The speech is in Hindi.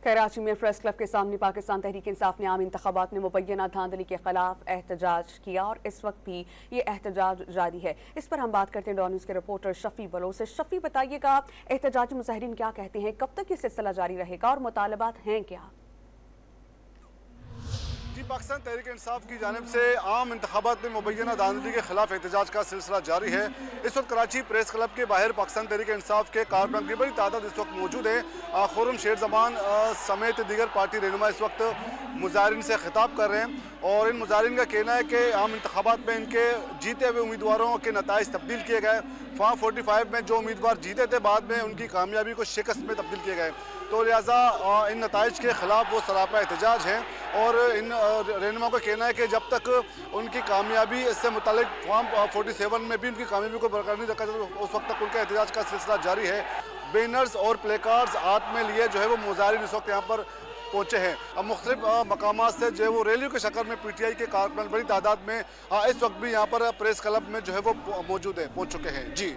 कराची में प्रेस क्लब के सामने पाकिस्तान तहरीक इंसाफ ने आम इंतखाबात में मुबैना धांधली के खिलाफ एहतजाज किया और इस वक्त भी ये एहतजाज जारी है। इस पर हम बात करते हैं डॉन न्यूज़ के रिपोर्टर शफी बलोच से। शफी, बताइएगा एहतजाजी मुजाहिरीन क्या कहते हैं, कब तक ये सिलसिला जारी रहेगा और मुतालबात हैं क्या? जी, पाकिस्तान तहरीक इंसाफ की जानिब से आम इंतखाबात में मुबैना धांधली के खिलाफ एहतजाज का सिलसिला जारी है। इस वक्त कराची प्रेस क्लब के बाहर पाकिस्तान तहरीक इंसाफ के कारकुनान की बड़ी तादाद इस वक्त मौजूद है। खुर्रम शेर जमान समेत दीगर पार्टी रहनुमा इस वक्त मुजाहिरीन से खिताब कर रहे हैं और इन मुजाहिरीन का कहना है कि आम इंतखाबात में इनके जीते हुए उम्मीदवारों के नताइज तब्दील किए गए। फॉर्म 45 में जो उम्मीदवार जीते थे बाद में उनकी कामयाबी को शिकस्त में तब्दील किए गए, तो लिहाजा इन नताइज के खिलाफ वो सरापा एहतजाज है। और इन रहनुमा का कहना है कि जब तक उनकी कामयाबी इससे मुतालिक फॉर्म 47 में भी उनकी कामयाबी को बरकरार नहीं रखा जाता, उस वक्त तक उनका एहतजाज का सिलसिला जारी है। बैनर्स और प्लेकार्ड्स हाथ में लिए जो है वो मुजाहिरीन इस वक्त यहाँ पर पहुंचे हैं। अब मुख्तलिफ मकामात से जो है वो रैली के शक्ल में PTI के कारकुनान बड़ी तादाद में इस वक्त भी यहाँ पर प्रेस क्लब में जो है वो मौजूद है, पहुँच चुके हैं। जी।